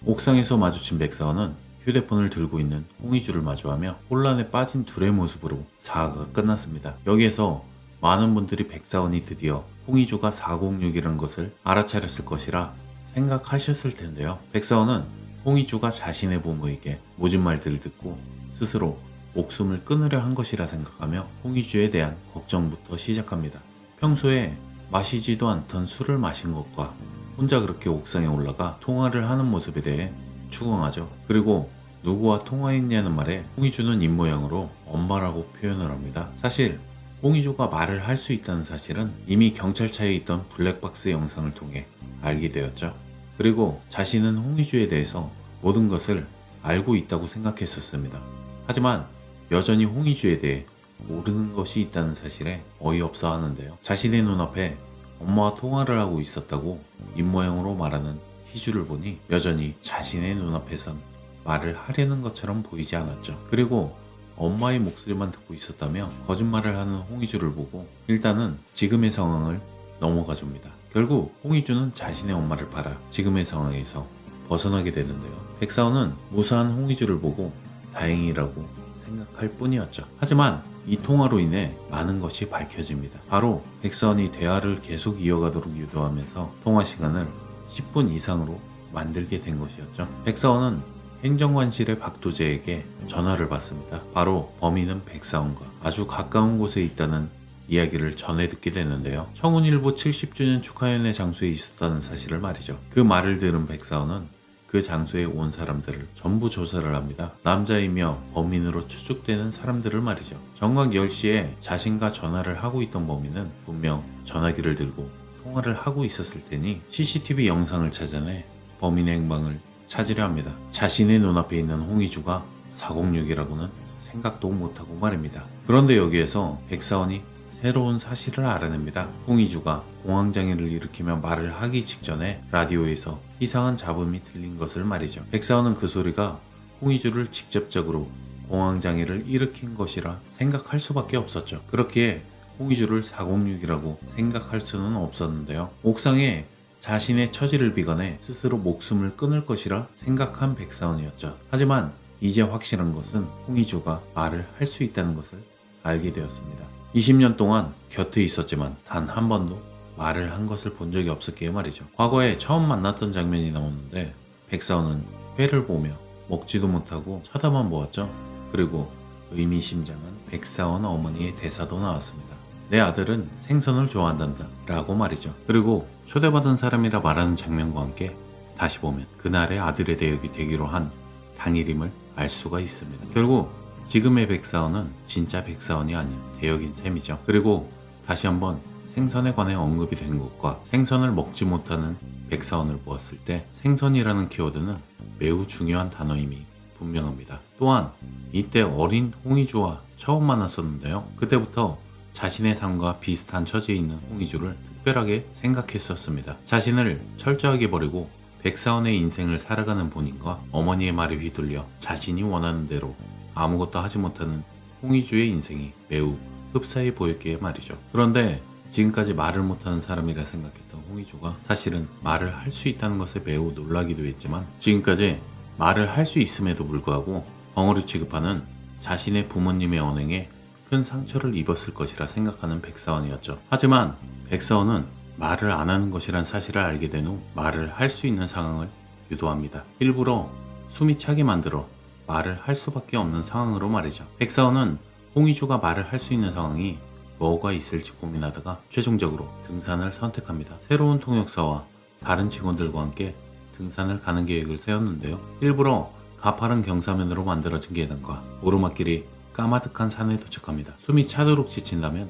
옥상에서 마주친 백사원은 휴대폰을 들고 있는 홍희주를 마주하며 혼란에 빠진 둘의 모습으로 사화가 끝났습니다. 여기에서 많은 분들이 백사원이 드디어 홍희주가 406이라는 것을 알아차렸을 것이라 생각하셨을 텐데요. 백사원은 홍희주가 자신의 부모에게 모진 말들을 듣고 스스로 목숨을 끊으려 한 것이라 생각하며 홍희주에 대한 걱정부터 시작합니다. 평소에 마시지도 않던 술을 마신 것과 혼자 그렇게 옥상에 올라가 통화를 하는 모습에 대해 추궁하죠. 그리고 누구와 통화했냐는 말에 홍희주는 입모양으로 엄마라고 표현을 합니다. 사실 홍희주가 말을 할 수 있다는 사실은 이미 경찰차에 있던 블랙박스 영상을 통해 알게 되었죠. 그리고 자신은 홍희주에 대해서 모든 것을 알고 있다고 생각했었습니다. 하지만 여전히 홍희주에 대해 모르는 것이 있다는 사실에 어이없어 하는데요. 자신의 눈앞에 엄마와 통화를 하고 있었다고 입모양으로 말하는 희주를 보니 여전히 자신의 눈앞에선 말을 하려는 것처럼 보이지 않았죠. 그리고 엄마의 목소리만 듣고 있었다며 거짓말을 하는 홍희주를 보고 일단은 지금의 상황을 넘어가 줍니다. 결국 홍희주는 자신의 엄마를 팔아 지금의 상황에서 벗어나게 되는데요. 백사원은 무사한 홍희주를 보고 다행이라고 생각할 뿐이었죠. 하지만 이 통화로 인해 많은 것이 밝혀집니다. 바로 백사원이 대화를 계속 이어가도록 유도하면서 통화 시간을 10분 이상으로 만들게 된 것이었죠. 백사원은 행정관실의 박도재에게 전화를 받습니다. 바로 범인은 백사원과 아주 가까운 곳에 있다는 이야기를 전해 듣게 되는데요. 청운일보 70주년 축하연회 장소에 있었다는 사실을 말이죠. 그 말을 들은 백사원은 그 장소에 온 사람들을 전부 조사를 합니다. 남자이며 범인으로 추측되는 사람들을 말이죠. 정각 10시에 자신과 전화를 하고 있던 범인은 분명 전화기를 들고 통화를 하고 있었을 테니 CCTV 영상을 찾아내 범인의 행방을 찾으려 합니다. 자신의 눈앞에 있는 홍희주가 406이라고는 생각도 못하고 말입니다. 그런데 여기에서 백사원이 새로운 사실을 알아냅니다. 홍희주가 공황장애를 일으키며 말을 하기 직전에 라디오에서 이상한 잡음이 들린 것을 말이죠. 백사원은 그 소리가 홍희주를 직접적으로 공황장애를 일으킨 것이라 생각할 수밖에 없었죠. 그렇기에 홍희주를 406이라고 생각할 수는 없었는데요. 옥상에 자신의 처지를 비관해 스스로 목숨을 끊을 것이라 생각한 백사원이었죠. 하지만 이제 확실한 것은 홍희주가 말을 할 수 있다는 것을 알게 되었습니다. 20년 동안 곁에 있었지만 단 한 번도 말을 한 것을 본 적이 없었기에 말이죠. 과거에 처음 만났던 장면이 나오는데 백사원은 회를 보며 먹지도 못하고 쳐다만 보았죠. 그리고 의미심장한 백사원 어머니의 대사도 나왔습니다. 내 아들은 생선을 좋아한단다 라고 말이죠. 그리고 초대받은 사람이라 말하는 장면과 함께 다시 보면 그날의 아들의 대역이 되기로 한 당일임을 알 수가 있습니다. 결국 지금의 백사원은 진짜 백사원이 아닌 대역인 셈이죠. 그리고 다시 한번 생선에 관해 언급이 된 것과 생선을 먹지 못하는 백사원을 보았을 때 생선이라는 키워드는 매우 중요한 단어임이 분명합니다. 또한 이때 어린 홍희주와 처음 만났었는데요. 그때부터 자신의 삶과 비슷한 처지에 있는 홍희주를 특별하게 생각했었습니다. 자신을 철저하게 버리고 백사원의 인생을 살아가는 본인과 어머니의 말에 휘둘려 자신이 원하는 대로 아무것도 하지 못하는 홍희주의 인생이 매우 흡사해 보였기에 말이죠. 그런데 지금까지 말을 못하는 사람이라 생각했던 홍희주가 사실은 말을 할 수 있다는 것에 매우 놀라기도 했지만 지금까지 말을 할 수 있음에도 불구하고 벙어리 취급하는 자신의 부모님의 언행에 큰 상처를 입었을 것이라 생각하는 백사원이었죠. 하지만 백사원은 말을 안 하는 것이란 사실을 알게 된 후 말을 할 수 있는 상황을 유도합니다. 일부러 숨이 차게 만들어 말을 할 수밖에 없는 상황으로 말이죠. 백사원은 홍희주가 말을 할 수 있는 상황이 뭐가 있을지 고민하다가 최종적으로 등산을 선택합니다. 새로운 통역사와 다른 직원들과 함께 등산을 가는 계획을 세웠는데요. 일부러 가파른 경사면으로 만들어진 계단과 오르막길이 까마득한 산에 도착합니다. 숨이 차도록 지친다면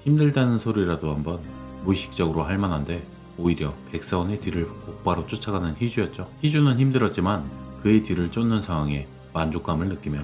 힘들다는 소리라도 한번 무의식적으로 할 만한데 오히려 백사원의 뒤를 곧바로 쫓아가는 희주였죠. 희주는 힘들었지만 그의 뒤를 쫓는 상황에 만족감을 느끼며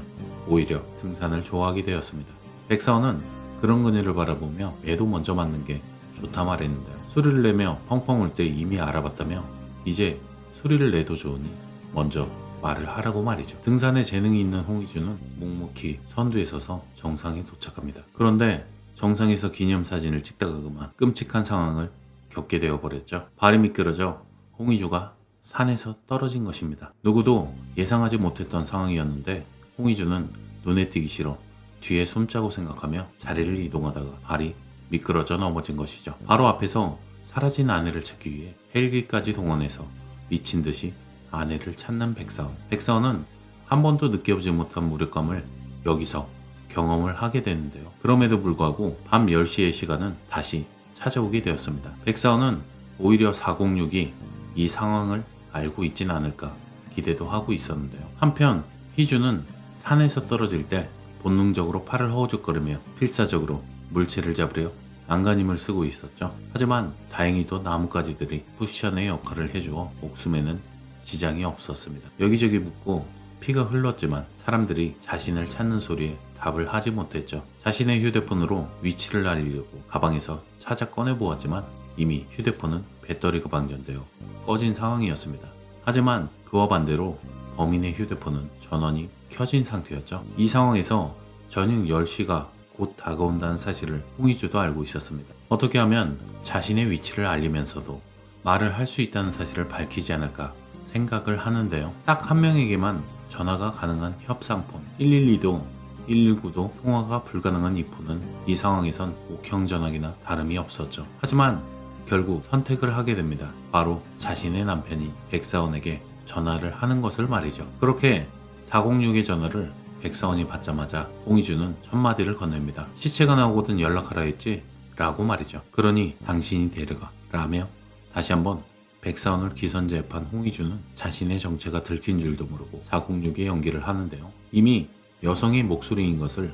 오히려 등산을 좋아하게 되었습니다. 백사원은 그런 그녀를 바라보며 매도 먼저 맞는 게 좋다 말했는데요. 소리를 내며 펑펑 울 때 이미 알아봤다며 이제 소리를 내도 좋으니 먼저 말을 하라고 말이죠. 등산에 재능이 있는 홍희주는 묵묵히 선두에 서서 정상에 도착합니다. 그런데 정상에서 기념사진을 찍다가 그만 끔찍한 상황을 겪게 되어버렸죠. 발이 미끄러져 홍희주가 산에서 떨어진 것입니다. 누구도 예상하지 못했던 상황이었는데 홍의주는 눈에 띄기 싫어 뒤에 숨자고 생각하며 자리를 이동하다가 발이 미끄러져 넘어진 것이죠. 바로 앞에서 사라진 아내를 찾기 위해 헬기까지 동원해서 미친 듯이 아내를 찾는 백사원. 백사원은 한 번도 느껴보지 못한 무력감을 여기서 경험을 하게 되는데요. 그럼에도 불구하고 밤 10시의 시간은 다시 찾아오게 되었습니다. 백사원은 오히려 406이 이 상황을 알고 있진 않을까 기대도 하고 있었는데요. 한편 희주는 산에서 떨어질 때 본능적으로 팔을 허우적거리며 필사적으로 물체를 잡으려 안간힘을 쓰고 있었죠. 하지만 다행히도 나뭇가지들이 쿠션의 역할을 해주어 목숨에는 지장이 없었습니다. 여기저기 묻고 피가 흘렀지만 사람들이 자신을 찾는 소리에 답을 하지 못했죠. 자신의 휴대폰으로 위치를 알리려고 가방에서 찾아 꺼내보았지만 이미 휴대폰은 배터리가 방전되어 꺼진 상황이었습니다. 하지만 그와 반대로 범인의 휴대폰은 전원이 켜진 상태였죠. 이 상황에서 저녁 10시가 곧 다가온다는 사실을 홍의주도 알고 있었습니다. 어떻게 하면 자신의 위치를 알리면서도 말을 할 수 있다는 사실을 밝히지 않을까 생각을 하는데요. 딱 한 명에게만 전화가 가능한 협상폰 112도 119도 통화가 불가능한 이 폰은 이 상황에선 옥형 전화기나 다름이 없었죠. 하지만 결국 선택을 하게 됩니다. 바로 자신의 남편인 백사원에게 전화를 하는 것을 말이죠. 그렇게 406의 전화를 백사원이 받자마자 홍의주는 첫마디를 건넵니다. 시체가 나오거든 연락하라 했지? 라고 말이죠. 그러니 당신이 데려가 라며 다시 한번 백사원을 기선제압한 홍의주는 자신의 정체가 들킨 줄도 모르고 406의 연기를 하는데요. 이미 여성의 목소리인 것을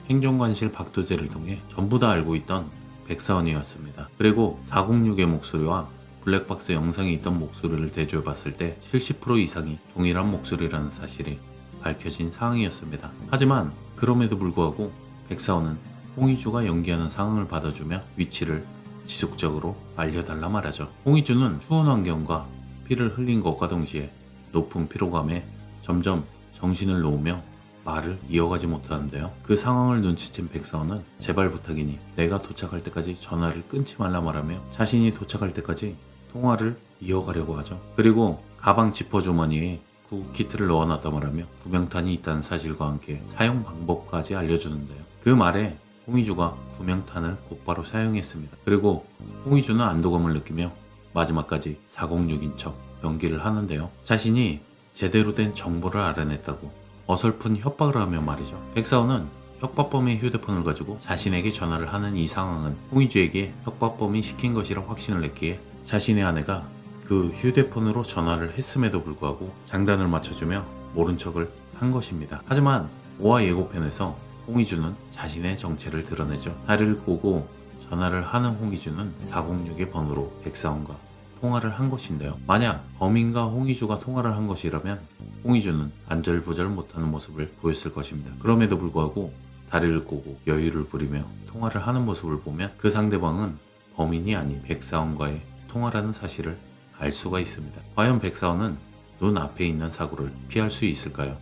행정관실 박도재를 통해 전부 다 알고 있던 백사원이었습니다. 그리고 406의 목소리와 블랙박스 영상에 있던 목소리를 대조해 봤을 때 70% 이상이 동일한 목소리라는 사실이 밝혀진 상황이었습니다. 하지만 그럼에도 불구하고 백사원은 홍의주가 연기하는 상황을 받아주며 위치를 지속적으로 알려달라 말하죠. 홍의주는 추운 환경과 피를 흘린 것과 동시에 높은 피로감에 점점 정신을 놓으며 말을 이어가지 못하는데요. 그 상황을 눈치챈 백사원은 제발 부탁이니 내가 도착할 때까지 전화를 끊지 말라 말하며 자신이 도착할 때까지 통화를 이어가려고 하죠. 그리고 가방 지퍼주머니에 구키트를 넣어놨다 말하며 구명탄이 있다는 사실과 함께 사용 방법까지 알려주는데요. 그 말에 홍의주가 구명탄을 곧바로 사용했습니다. 그리고 홍의주는 안도감을 느끼며 마지막까지 406인 척 연기를 하는데요. 자신이 제대로 된 정보를 알아냈다고 어설픈 협박을 하며 말이죠. 백사원은 협박범의 휴대폰을 가지고 자신에게 전화를 하는 이 상황은 홍의주에게 협박범이 시킨 것이라 확신을 냈기에 자신의 아내가 그 휴대폰으로 전화를 했음에도 불구하고 장단을 맞춰주며 모른 척을 한 것입니다. 하지만 5화 예고편에서 홍의주는 자신의 정체를 드러내죠. 다리를 꼬고 전화를 하는 홍의주는 406의 번호로 백사원과 통화를 한 것인데요. 만약 범인과 홍의주가 통화를 한 것이라면 홍의주는 안절부절 못하는 모습을 보였을 것입니다. 그럼에도 불구하고 다리를 꼬고 여유를 부리며 통화를 하는 모습을 보면 그 상대방은 범인이 아닌 백사원과의 통화라는 사실을 알 수가 있습니다. 과연 백사원은 눈 앞에 있는 사고를 피할 수 있을까요?